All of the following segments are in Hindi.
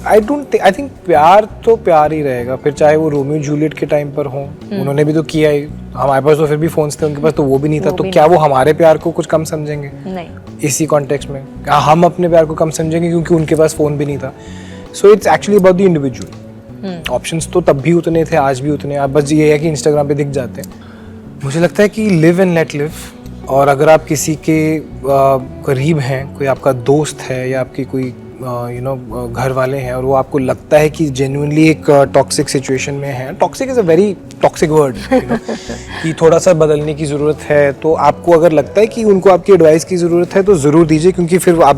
आई थिंक प्यार तो प्यार ही रहेगा, फिर चाहे वो रोमियो जूलियट के टाइम पर हो, उन्होंने भी तो किया ही, हमारे पास तो फिर भी फोन्स थे, उनके पास तो वो भी नहीं था, तो क्या वो हमारे प्यार को कुछ कम समझेंगे? नहीं। इसी कॉन्टेक्स्ट में हम अपने प्यार को कम समझेंगे क्योंकि उनके पास फोन भी नहीं था। So it's actually about the individual. Options तो तब भी उतने थे, आज भी उतने, अब बस ये है कि इंस्टाग्राम पे दिख जाते हैं। मुझे लगता है कि लिव एंड लेट लिव, और अगर आप किसी के करीब हैं, कोई आपका दोस्त है या आपकी कोई घर वाले हैं, और वो आपको लगता है कि जेन्युइनली एक टॉक्सिक सिचुएशन में है, toxic is a very toxic word, कि थोड़ा सा बदलने की ज़रूरत है, तो आपको अगर लगता है कि उनको आपकी एडवाइस की ज़रूरत है तो ज़रूर दीजिए, क्योंकि फिर आप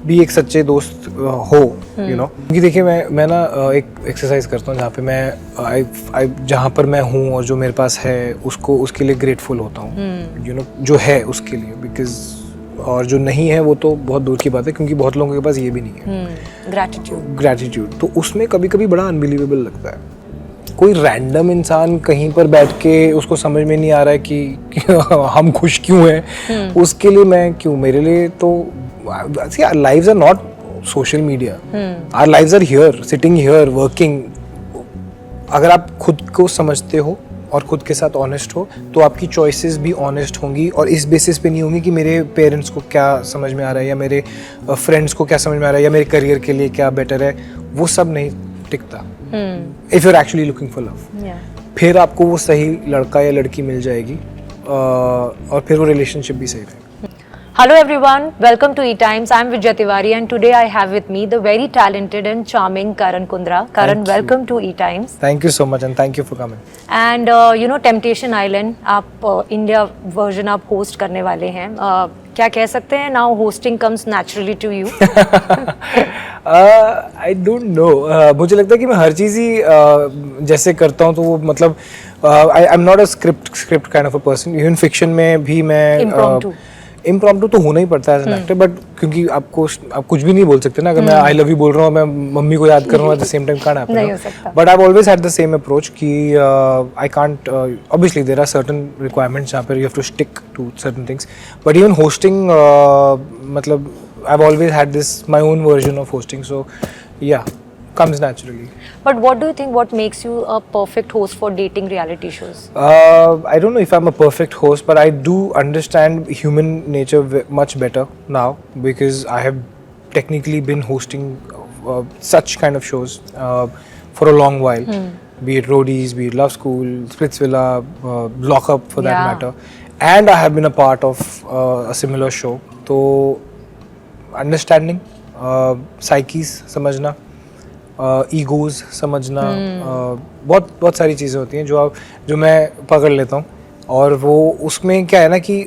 भी एक सच्चे दोस्त हो, क्योंकि देखिए मैं ना एक एक्सरसाइज करता हूँ जहाँ पे मैं जहाँ पर मैं हूँ और जो मेरे पास है उसके लिए ग्रेटफुल होता हूँ, जो है उसके लिए, बिकॉज और जो नहीं है वो तो बहुत दूर की बात है, क्योंकि बहुत लोगों के पास ये भी नहीं है ग्रैटिट्यूड। तो उसमें कभी कभी बड़ा अनबिलीवेबल लगता है। कोई रैंडम इंसान कहीं पर बैठ के उसको समझ में नहीं आ रहा है कि हम खुश क्यों हैं, उसके लिए मैं क्यों, मेरे लिए तो lives are not social media, our lives are here, sitting here, working. अगर आप खुद को समझते हो और खुद के साथ ऑनेस्ट हो तो आपकी चॉइसेस भी ऑनेस्ट होंगी, और इस बेसिस पे नहीं होंगी कि मेरे पेरेंट्स को क्या समझ में आ रहा है या मेरे फ्रेंड्स को क्या समझ में आ रहा है या मेरे करियर के लिए क्या बेटर है, वो सब नहीं टिकता। If you are actually looking for love, फिर आपको वो सही लड़का या लड़की मिल जाएगी, और फिर वो रिलेशनशिप भी सही रहेगा। Hello everyone, welcome to E-Times. I'm Vijay Tiwari and today I have with me the very talented and charming Karan Kundra. Karan, welcome to E-Times. Thank you so much and thank you for coming. And Temptation Island, आप India version आप host करने वाले हैं. क्या कह सकते हैं? Now hosting comes naturally to you. I don't know. मुझे लगता है कि मैं हर चीज़ ही जैसे करता हूँ तो वो मतलब I'm not a script kind of a person. Even fiction में भी मैं इम्प्रॉम्प्टू तो होना ही पड़ता है एज एन एक्टर, बट क्योंकि आप कुछ भी नहीं बोल सकते ना, अगर मैं आई लव यू बोल रहा हूँ, मैं मम्मी को याद कर रहा हूँ, at the same time can't happen, but I have always had the same approach कि I can't, obviously there are certain requirements जहाँ पर you have to stick to certain things, but even hosting मतलब I have always had this my own version of hosting, so yeah comes naturally. But what do you think, what makes you a perfect host for dating reality shows? I don't know if I'm a perfect host, but I do understand human nature much better now, because I have technically been hosting such kind of shows for a long while, be it Roadies, be it Love School, Splitsvilla, Lock Up for that matter, and I have been a part of a similar show. So understanding psyches समझना, ईगोज समझना, बहुत सारी चीज़ें होती हैं जो मैं पकड़ लेता हूँ, और वो उसमें क्या है ना कि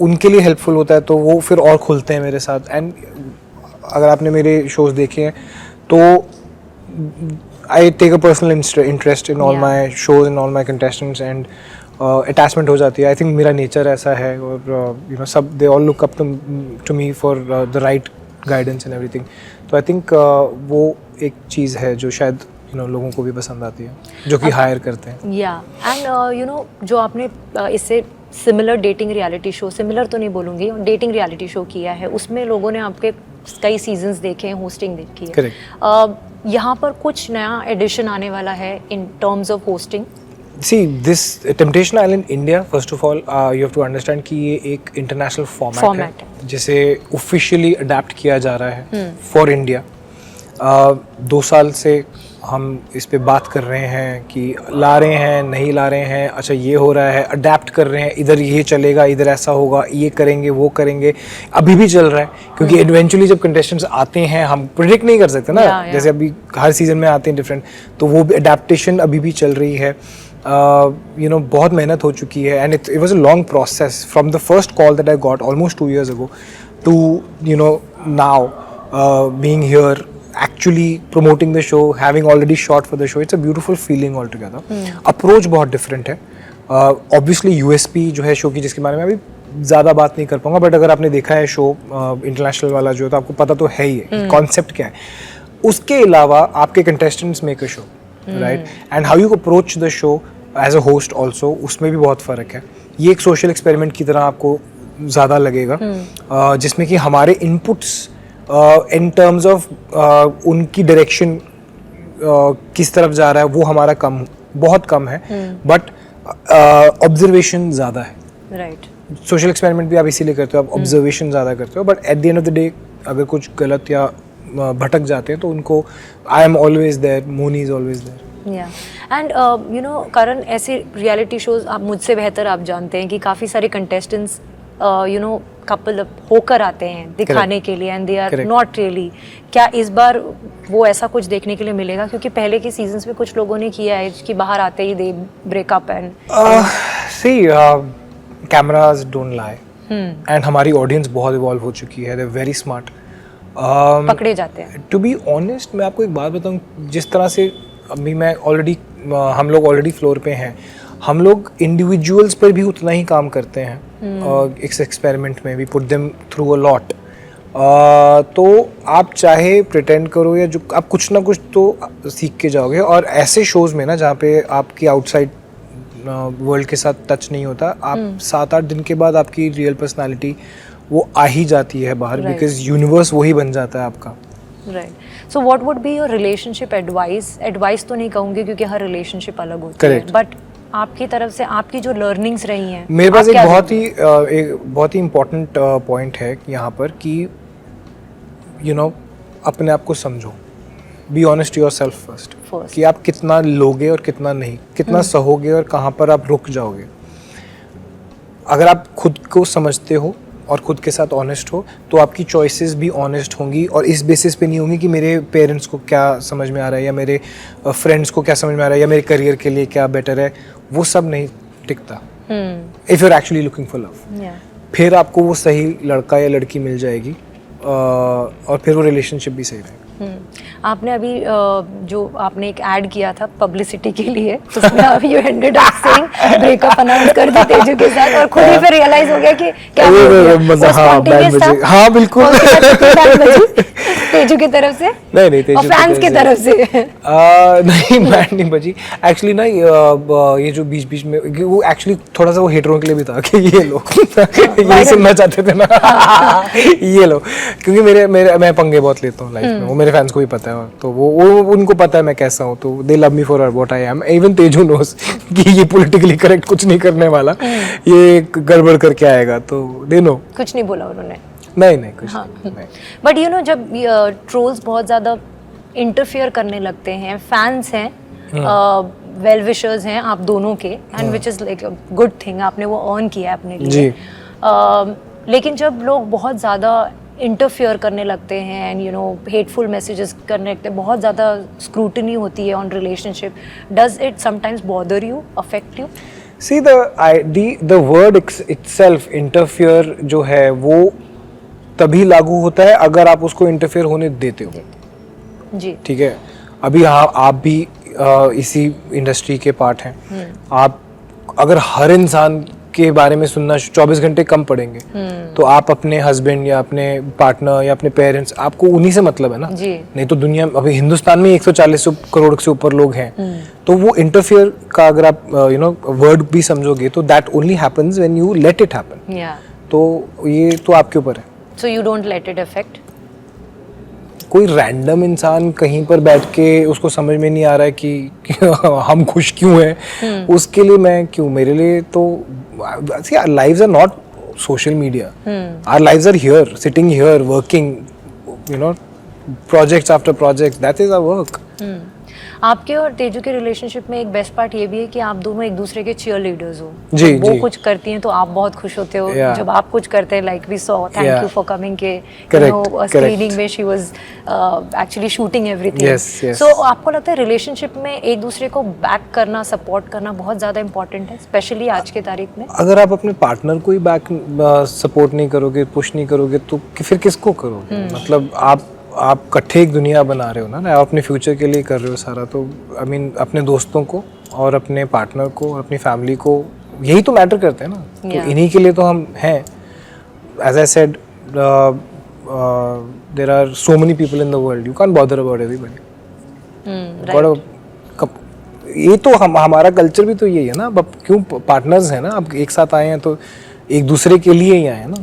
उनके लिए हेल्पफुल होता है, तो वो फिर और खुलते हैं मेरे साथ। एंड अगर आपने मेरे शोज देखे हैं तो I take a personal interest in all my shows, in all my contestants, and attachment हो जाती है। आई थिंक मेरा नेचर ऐसा है, और सब they all look up to me for the right guidance and everything. तो आई थिंक वो एक चीज़ है जो शायद लोगों को भी पसंद आती है, जो कि हायर करते हैं। एंड जो आपने इससे similar dating reality show, similar तो नहीं बोलूँगी, डेटिंग रियलिटी शो किया है, उसमें लोगों ने आपके कई सीजन्स देखे हैं, होस्टिंग देखी है। करेक्ट। यहाँ पर कुछ नया एडिशन आने वाला है in terms of hosting? See, this Temptation Island India, first of all, you have to understand कि ये एक international format है जिसे officially adapt किया जा रहा है for India। 2 साल से हम इस पे बात कर रहे हैं कि ला रहे हैं, नहीं ला रहे हैं, अच्छा ये हो रहा है, अडेप्ट कर रहे हैं, इधर ये चलेगा, इधर ऐसा होगा, ये करेंगे, वो करेंगे, अभी भी चल रहा है, क्योंकि इवेंचुअली जब कंटेस्टेंट्स आते हैं हम प्रेडिक्ट नहीं कर सकते ना, जैसे अभी हर सीजन में आते हैं डिफरेंट, तो वो अडेप्टेशन अभी भी चल रही है। बहुत मेहनत हो चुकी है, and it was a long process from the first call that I got almost 2 years ago to now being here, actually promoting the show, having already shot for the show. It's a beautiful feeling altogether. Approach बहुत different है, obviously USP जो है शो की, जिसके बारे में अभी ज़्यादा बात नहीं कर पाऊंगा, बट अगर आपने देखा है शो इंटरनेशनल वाला जो, तो आपको पता तो है ही है कॉन्सेप्ट क्या है। उसके अलावा आपके contestants make a show, right, and how you approach the show as a host also, उसमें भी बहुत फ़र्क है। ये एक सोशल एक्सपेरिमेंट की तरह आपको ज़्यादा लगेगा, जिसमें कि हमारे इनपुट्स इन टर्म्स ऑफ उनकी डायरेक्शन किस तरफ जा रहा है वो हमारा बहुत कम है, बट ऑब्जर्वेशन ज़्यादा है। राइट। सोशल एक्सपेरिमेंट भी आप इसीलिए करते हो, आप ऑब्जर्वेशन ज़्यादा करते हो, but at the end of the day अगर कुछ गलत या भटक जाते हैं तो उनको I am always there, Mouni is always there. या एंड यू नो करण, ऐसे रियलिटी शोज आप मुझसे बेहतर आप जानते हैं कि काफ़ी सारे कंटेस्टेंट्स यू नो कपल होकर आते हैं दिखाने के लिए, and they are not really. क्या इस बार वो ऐसा कुछ देखने के लिए मिलेगा? क्योंकि पहले के सीजन्स में कुछ लोगों ने किया है कि बाहर आते ही they breakup and see cameras don't lie, and हमारी ऑडियंस बहुत इवॉल्व हो चुकी है, दे आर वेरी स्मार्ट, पकड़े जाते हैं। टू बी ऑनेस्ट मैं आपको एक बात बताऊं, जिस तरह से अभी मैं ऑलरेडी हम लोग ऑलरेडी फ्लोर पे हैं, हम लोग इंडिविजुअल्स पर भी उतना ही काम करते हैं। इस एक्सपेरिमेंट में we put them through a lot. तो आप चाहे प्रिटेंड करो या जो आप कुछ ना कुछ तो सीख के जाओगे, और ऐसे शोज में ना जहाँ पे आपकी आउटसाइड वर्ल्ड के साथ टच नहीं होता, आप 7-8 दिन के बाद आपकी रियल पर्सनालिटी वो आ ही जाती है बाहर, बिकॉज यूनिवर्स वही बन जाता है आपका। Right. So what would be your relationship advice? Advice तो नहीं कहूँगी क्योंकि हर रिलेशनशिप अलग होती है, बट आपकी तरफ से आपकी जो लर्निंग्स रही हैं। मेरे पास एक बहुत ही इम्पोर्टेंट पॉइंट है यहाँ पर कि यू नो अपने आप को समझो, be honest your self first, कि आप कितना लोगे और कितना नहीं, कितना सहोगे और कहाँ पर आप रुक जाओगे। अगर आप खुद को समझते हो और खुद के साथ ऑनेस्ट हो तो आपकी चॉइसेस भी ऑनेस्ट होंगी, और इस बेसिस पे नहीं होंगी कि मेरे पेरेंट्स को क्या समझ में आ रहा है या मेरे फ्रेंड्स को क्या समझ में आ रहा है या मेरे करियर के लिए क्या बेटर है, वो सब नहीं टिकता। If you are actually looking for love, फिर आपको वो सही लड़का या लड़की मिल जाएगी, और फिर वो रिलेशनशिप भी सही रहेगा। आपने अभी जो आपने एक ऐड किया था पब्लिसिटी के लिए, उसमें अभी you ended up saying breakup announce कर दी तेजू के साथ, और खुद ही फिर रियलाइज हो गया कि क्या हाँ बिल्कुल तेजू की तरफ से नहीं तेजू फैंस की तरफ से नहीं बैंड नहीं बजी एक्चुअली ना। ये जो बीच बीच में वो एक्चुअली थोड़ा सा वो हेटरों के लिए भी था कि ये लो यही सुनना चाहते थे ना ये लो, क्योंकि मेरे मैं पंगे बहुत लेता हूँ लाइफ में, वो मेरे फैंस को भी पता है, तो वो उनको पता है मैं कैसा हूँ, तो they love me for what I am. Even Teju knows कि ये पॉलिटिकली करेक्ट कुछ नहीं करने वाला, ये गड़बड़ करके आएगा, तो दे नो कुछ नहीं बोला उन्होंने। नहीं कुछ नहीं। बट यू नो जब ट्रोल्स बहुत ज़्यादा इंटरफियर करने लगते हैं, फैंस हैं, वेल विशर्स हैं आप दोनों के, and which is like a good thing, आपने वो अर्न किया है अपने लिए। लेकिन जब लोग बहुत ज़्यादा इंटरफियर करने लगते हैं and you no hateful messages करने लगते हैं, बहुत ज़्यादा स्क्रूटनी होती है on relationship, does it sometimes bother you, affect you? See the word itself interfere जो है वो तभी लागू होता है अगर आप उसको इंटरफेयर होने देते हो जी। ठीक है, अभी हाँ आप भी इसी इंडस्ट्री के पार्ट हैं, आप अगर हर इंसान के बारे में सुनना 24 घंटे कम पड़ेंगे तो आप अपने हस्बैंड या अपने पार्टनर या अपने पेरेंट्स, आपको उन्हीं से मतलब है ना जी। नहीं तो दुनिया अभी हिंदुस्तान में 140 करोड़ से ऊपर लोग हैं, तो वो इंटरफियर का अगर आप यू नो वर्ड भी समझोगे तो that only happens when you let it happen. तो ये तो आपके ऊपर है। So you don't let it affect? कोई रैंडम इंसान कहीं पर बैठ के उसको समझ में नहीं आ रहा है कि हम खुश क्यों हैं, उसके लिए मैं क्यों, मेरे लिए तो our lives are not social media. Our lives are here, sitting here, working, you know, projects after projects. That is our work. आपके और तेजू के रिलेशनशिप में एक बेस्ट पार्ट ये भी है कि आप दोनों एक दूसरे के चीयर लीडर्स हो। जी, वो कुछ करती हैं तो आप बहुत खुश होते हो, जब आप कुछ करते हैं like we saw thank you for coming के स्क्रीनिंग में she was actually shooting everything. So आपको लगता है रिलेशनशिप में एक दूसरे को बैक करना, सपोर्ट करना बहुत ज़्यादा इंपॉर्टेंट है, स्पेशली आज के तारीख में? अगर आप अपने पार्टनर को ही बैक सपोर्ट नहीं करोगे, पुश नहीं करोगे, तो फिर किसको करोगे? मतलब आप इकट्ठे एक दुनिया बना रहे हो ना, आप अपने फ्यूचर के लिए कर रहे हो सारा, तो आई मीन अपने दोस्तों को और अपने पार्टनर को और अपनी फैमिली को यही तो मैटर करते हैं ना, तो इन्हीं के लिए तो हम हैं। As I said there are so many people in the world, you can't bother about everybody. ये तो हमारा कल्चर भी तो यही है ना, अब क्यों पार्टनर्स हैं ना, अब एक साथ आए हैं तो एक दूसरे के लिए ही आए हैं ना।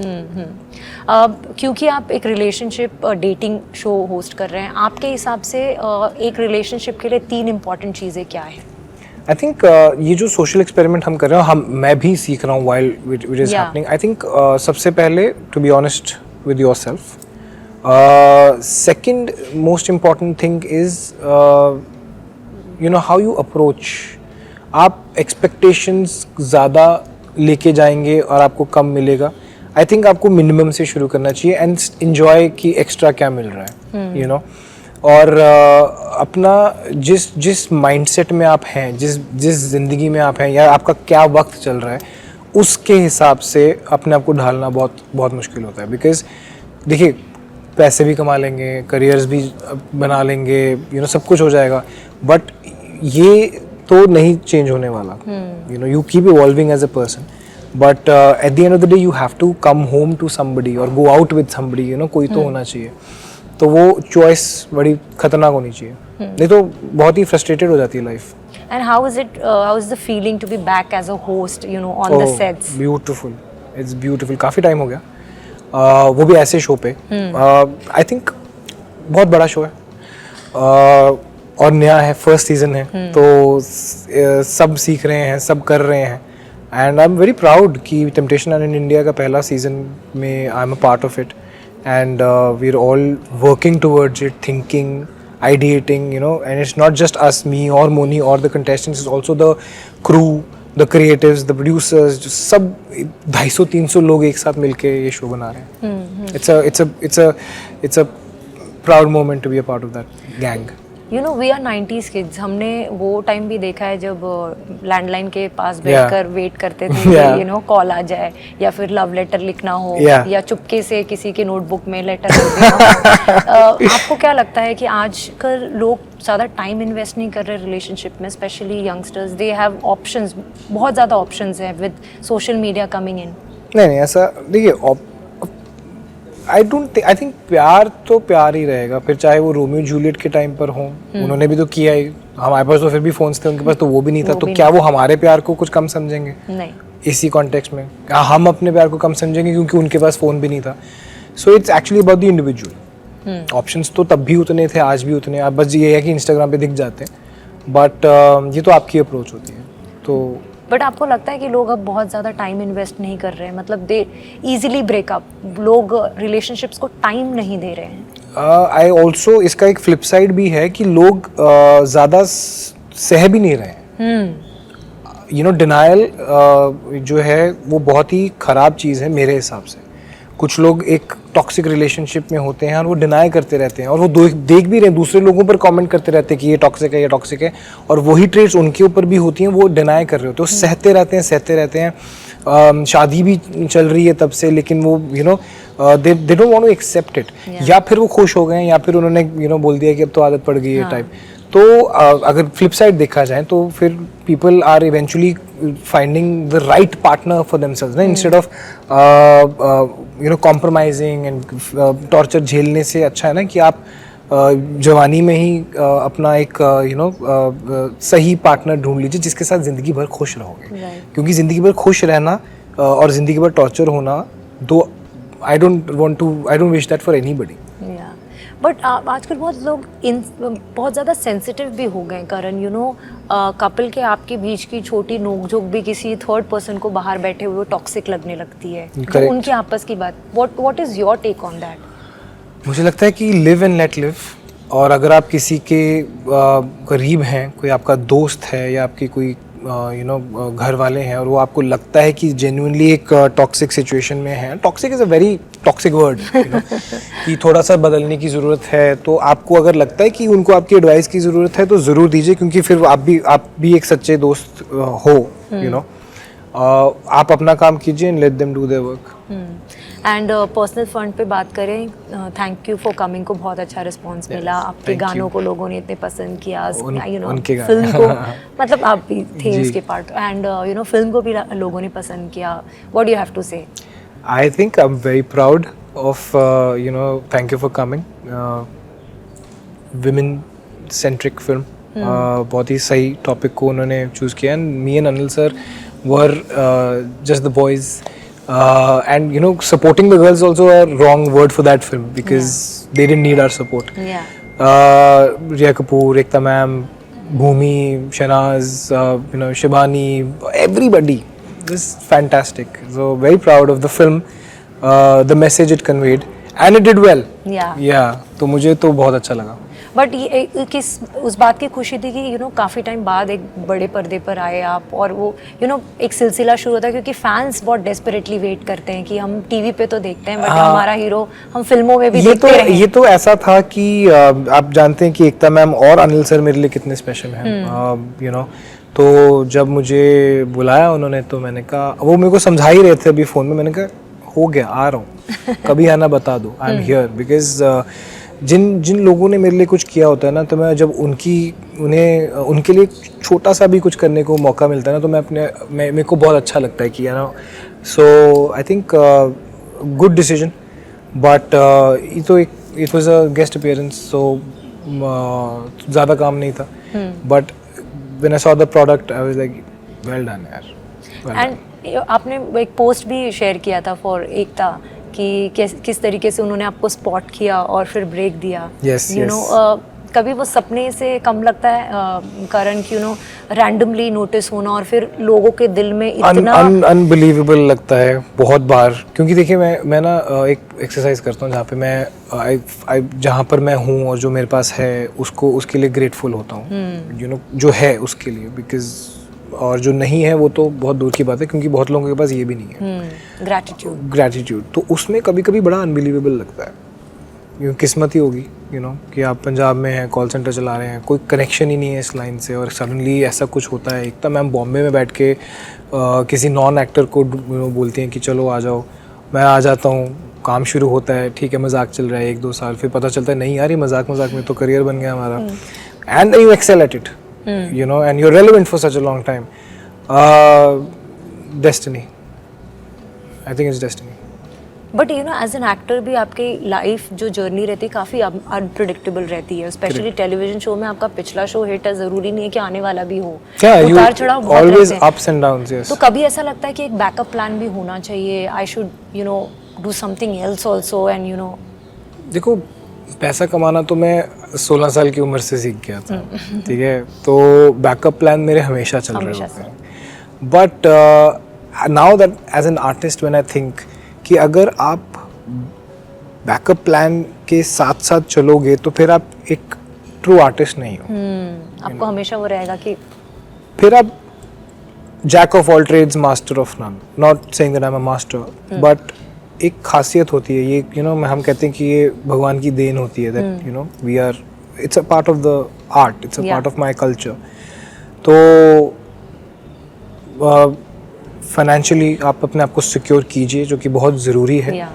क्योंकि आप एक रिलेशनशिप डेटिंग शो होस्ट कर रहे हैं, आपके हिसाब से एक रिलेशनशिप के लिए 3 इम्पॉर्टेंट चीज़ें क्या है? आई थिंक ये जो सोशल एक्सपेरिमेंट हम कर रहे हैं, मैं भी सीख रहा हूँ while which is happening. I think सबसे पहले to be honest with yourself, second most important thing is you know how you approach. आप एक्सपेक्टेशंस ज़्यादा लेके जाएंगे और आपको कम मिलेगा। आई थिंक आपको मिनिमम से शुरू करना चाहिए एंड एंजॉय कि एक्स्ट्रा क्या मिल रहा है, यू नो। और अपना जिस माइंडसेट में आप हैं, जिस ज़िंदगी में आप हैं, या आपका क्या वक्त चल रहा है, उसके हिसाब से अपने आप को ढालना बहुत बहुत मुश्किल होता है। बिकॉज देखिए, पैसे भी कमा लेंगे, करियर्स भी बना लेंगे, यू नो, सब कुछ हो जाएगा, बट ये तो नहीं चेंज होने वाला। You know, you keep evolving as a person, but at the end of the day you have to come home to somebody और go out with somebody, you know, कोई तो होना चाहिए। तो वो चॉइस बड़ी खतरनाक होनी चाहिए, नहीं तो बहुत ही फ्रस्ट्रेटेड हो जाती है life. And how is the feeling to be back as a host, you know, on the sets? Beautiful, it's beautiful. काफ़ी टाइम हो गया, वो भी ऐसे शो पे। आई थिंक बहुत बड़ा शो है और नया है, फर्स्ट सीजन है, तो सब सीख रहे हैं, सब कर रहे हैं। And I am very proud कि टेम्पटेशन आइलैंड इंडिया का पहला सीजन में आई am a part of it, and we are all working towards it, thinking, ideating, you know, and it's not just us, me or Moni or the contestants, it's also the crew, the creatives, the producers, जो सब 250-300 लोग एक साथ मिलके ये शो बना रहे हैं। It's a proud moment to be a part of that gang. You know, we are 90s kids. हमने वो टाइम भी देखा है जब लैंडलाइन के पास बैठकर वेट करते थे कि यू नो कॉल आ जाए, या फिर लव लेटर लिखना हो, या चुपके से किसी के नोटबुक में लेटर लिख देना हो। आपको क्या लगता है कि आजकल लोग ज़्यादा टाइम इन्वेस्ट नहीं कर रहे रिलेशनशिप में, specially youngsters? They have options, बहुत ज़्यादा ऑप्शंस हैं with social media coming in. नहीं, ऐसा देखिए, आई थिंक प्यार तो प्यार ही रहेगा, फिर चाहे वो रोमियो जूलियट के टाइम पर हो, उन्होंने भी तो किया ही, हमारे पास तो फिर भी फोन्स थे, उनके पास तो वो भी नहीं था, तो क्या वो हमारे प्यार को कुछ कम समझेंगे? नहीं। इसी कॉन्टेक्स्ट में हम अपने प्यार को कम समझेंगे क्योंकि उनके पास फोन भी नहीं था। So it's actually about the individual. Options तो तब भी उतने थे, आज भी उतने, अब बस ये है कि इंस्टाग्राम पे दिख जाते हैं, बट ये तो आपकी अप्रोच होती है। तो बट आपको लगता है कि लोग अब बहुत ज़्यादा टाइम इन्वेस्ट नहीं कर रहे हैं, मतलब दे इजीली ब्रेकअप, लोग रिलेशनशिप्स को टाइम नहीं दे रहे हैं? आई ऑल्सो, इसका एक फ्लिप साइड भी है कि लोग ज़्यादा सह भी नहीं रहे हैं। यू नो, डिनायल जो है वो बहुत ही ख़राब चीज़ है मेरे हिसाब से। कुछ लोग एक टॉक्सिक रिलेशनशिप में होते हैं और वो डिनाई करते रहते हैं, और वो देख भी रहे हैं, दूसरे लोगों पर कमेंट करते रहते हैं कि ये टॉक्सिक है, ये टॉक्सिक है, और वही ट्रेट्स उनके ऊपर भी होती हैं, वो डिनाई कर रहे होते हैं, वो सहते रहते हैं। शादी भी चल रही है तब से, लेकिन वो you know they don't want to accept it, या फिर वो खुश हो गए हैं, या फिर उन्होंने यू नो बोल दिया कि अब तो आदत पड़ गई है टाइप। तो अगर फ्लिप साइड देखा जाए तो फिर people are eventually finding the right partner for themselves, ना, instead of you know compromising and torture झेलने से अच्छा है ना कि आप जवानी में ही अपना एक यू नो सही पार्टनर ढूंढ लीजिए जिसके साथ ज़िंदगी भर खुश रहोगे। क्योंकि ज़िंदगी भर खुश रहना और ज़िंदगी भर टॉर्चर होना, दो I don't wish that for anybody. But आजकल बहुत लोग बहुत ज़्यादा सेंसिटिव भी हो गए करण, यू नो, कपल के आपके बीच की छोटी नोकझोंक भी किसी थर्ड पर्सन को बाहर बैठे हुए टॉक्सिक लगने लगती है, तो उनकी आपस की बात। What is your take on that? मुझे लगता है कि लिव एंड लेट लिव, और अगर आप किसी के करीब हैं, कोई आपका दोस्त है या आपकी कोई यू नो घर वाले हैं, और वो आपको लगता है कि जेन्युइनली एक टॉक्सिक सिचुएशन में है, toxic is a very toxic word, you know, कि थोड़ा सा बदलने की ज़रूरत है, तो आपको अगर लगता है कि उनको आपकी एडवाइस की ज़रूरत है तो ज़रूर दीजिए, क्योंकि फिर आप भी एक सच्चे दोस्त हो, यू नो। आप अपना काम कीजिए and let them do their work. And personal fund पे बात करें, थैंक यू फॉर कमिंग को बहुत अच्छा रिस्पांस मिला, आपके गानों को लोगों ने इतने पसंद किया, यू नो, फिल्म को मतलब आप भी थे इसके part, and you know film को भी लोगों ने पसंद किया। What do you have to say? I think I am very proud of you know, thank you for coming. Women centric film, बहुत ही सही टॉपिक को उन्होंने चूज़ किया, and me and Anil sir were just the boys and you know, supporting the girls also a wrong word for that film because they didn't need our support. Yeah. Riya Kapoor, Ekta ma'am, Bhumi, Shanaz, you know, Shibani, everybody was fantastic. So very proud of the film, the message it conveyed, and it did well. Yeah. तो मुझे तो बहुत अच्छा लगा. बट ये किस उस बात की खुशी थी कि यू नो काफ़ी टाइम बाद एक बड़े पर्दे पर आए आप, और वो यू नो एक सिलसिला शुरू होता है क्योंकि फैंस बहुत डेस्परेटली वेट करते हैं कि हम टीवी पे तो देखते हैं बट हमारा हीरो हम फिल्मों में भी देखते हैं. ये तो ऐसा था कि आप जानते हैं कि एकता मैम और अनिल सर मेरे लिए कितने स्पेशल हैं, यू नो. तो जब मुझे बुलाया उन्होंने तो मैंने कहा, वो मेरे को समझा ही रहे थे अभी फ़ोन में, मैंने कहा हो गया, आ रहा हूँ, कभी आना बता दो, आई एम हियर. बिकॉज जिन लोगों ने मेरे लिए कुछ किया होता है ना, तो मैं जब उनके लिए छोटा सा भी कुछ करने को मौका मिलता है ना, तो मेरे को बहुत अच्छा लगता है कि you know. So I think good decision. But ये तो it was a guest appearance, so ज़्यादा काम नहीं था. But when I saw the product I was like well done यार. एंड आपने एक पोस्ट भी शेयर किया था फॉर एकता कि किस तरीके से उन्होंने आपको स्पॉट किया और फिर ब्रेक दिया. यू नो कभी वो सपने से कम लगता है करण कि यू नो रैंडमली नोटिस होना और फिर लोगों के दिल में इतना अनबिलीवेबल लगता है बहुत बार. क्योंकि देखिए मैं ना एक एक्सरसाइज करता हूँ जहाँ पे मैं जहाँ पर मैं हूँ और जो मेरे पास है उसके लिए ग्रेटफुल होता हूँ, यू नो, जो है उसके लिए. बिकॉज और जो नहीं है वो तो बहुत दूर की बात है, क्योंकि बहुत लोगों के पास ये भी नहीं है. ग्रैटिट्यूड तो उसमें कभी कभी बड़ा अनबिलीवेबल लगता है. क्योंकि किस्मत ही होगी, यू नो, कि आप पंजाब में हैं, कॉल सेंटर चला रहे हैं, कोई कनेक्शन ही नहीं है इस लाइन से, और सडनली ऐसा कुछ होता है. एकता मैम बॉम्बे में बैठ के किसी नॉन एक्टर को बोलती हैं कि चलो आ जाओ. मैं आ जाता हूँ, काम शुरू होता है, ठीक है, मजाक चल रहा है 1-2 साल, फिर पता चलता है नहीं यार ये मजाक में तो करियर बन गया हमारा. And you excel at it, you know, and you're relevant for such a long time. Destiny. I think it's destiny. But you know as an actor भी आपकी लाइफ जो जर्नी रहती है काफ़ी अनप्रिडिक्टेबल रहती है, स्पेशली टेलीविजन शो में. आपका पिछला शो हिट है, ज़रूरी नहीं है कि आने वाला भी हो. उतार चढ़ाव बहुत रहते हैं, ups and downs, yes. तो कभी ऐसा लगता है कि एक बैकअप प्लान भी होना चाहिए, I should you know do something else also, and you no. देखो, पैसा कमाना तो मैं 16 साल की उम्र से सीख गया था, ठीक है. तो बैकअप प्लान मेरे हमेशा चल रहे होते हैं. But now that as an artist when I think कि अगर आप बैकअप प्लान के साथ साथ चलोगे तो फिर आप एक ट्रू आर्टिस्ट नहीं हो. आपको हमेशा वो रहेगा कि फिर आप jack of all trades master of none. Not saying that I am a master, but एक खासियत होती है ये, यू नो, हम कहते हैं कि ये भगवान की देन होती है, that you know we are, it's a part of the art, it's a part of my culture. तो फाइनेंशियली आप अपने आप को सिक्योर कीजिए, जो कि बहुत ज़रूरी है.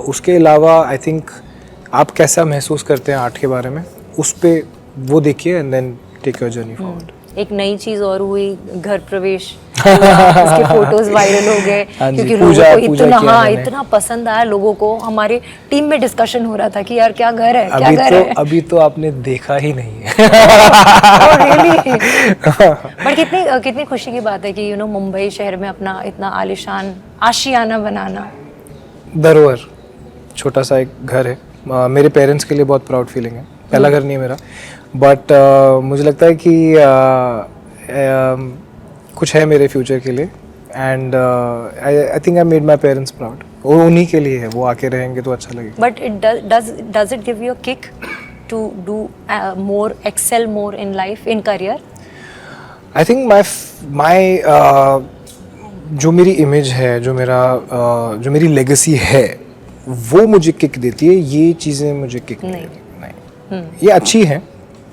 उसके अलावा आई थिंक आप कैसा महसूस करते हैं आर्ट के बारे में, उस पे वो देखिए, and then take your journey forward. एक नई चीज और हुई, घर प्रवेश उसके फोटोज वायरल हो गए क्योंकि लोगों को इतना पसंद आया. लोगों को हमारे टीम में डिस्कशन हो रहा था कि यार क्या घर है, क्या घर है. अभी तो आपने देखा ही नहीं है. बट कितनी खुशी की बात है कि यू नो मुंबई शहर में अपना इतना आलिशान आशियाना बनाना. धरोहर छोटा सा एक घर है, मेरे पेरेंट्स के लिए बहुत प्राउड फीलिंग है. पहला घर नहीं है मेरा, बट मुझे लगता है कि कुछ है मेरे फ्यूचर के लिए. And I think I made my parents proud. वो उन्हीं के लिए है, वो आके रहेंगे तो अच्छा लगेगा. But it does it give you a kick to do more, excel more in life, in career? I think my जो मेरी इमेज है, जो मेरी लेगेसी है, वो मुझे किक देती है. ये चीज़ें मुझे किक नहीं. ये अच्छी है,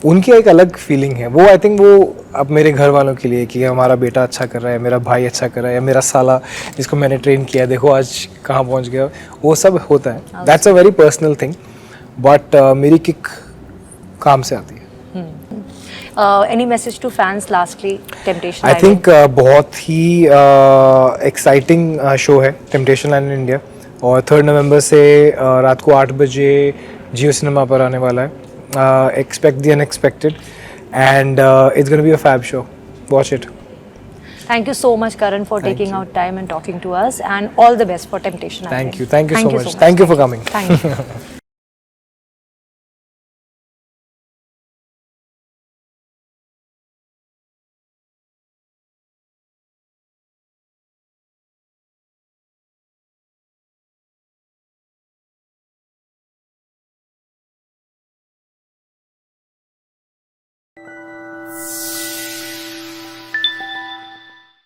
उनकी एक अलग फीलिंग है. वो आई थिंक वो अब मेरे घर वालों के लिए कि हमारा बेटा अच्छा कर रहा है, मेरा भाई अच्छा कर रहा है, या मेरा साला जिसको मैंने ट्रेन किया देखो आज कहाँ पहुँच गया, वो सब होता है. That's a very personal thing. But मेरी किक काम से आती है. Any message to fans lastly? Temptation I think बहुत ही एक्साइटिंग शो है Temptation Island India, और 3 नवंबर से रात को 8 बजे जियो सिनेमा पर आने वाला है. Expect the unexpected, and it's going to be a fab show. Watch it. Thank you so much, Karan, for Thank taking you. out time and talking to us, and all the best for Temptation Island. Thank you so much. so Thank you for coming. Thank you.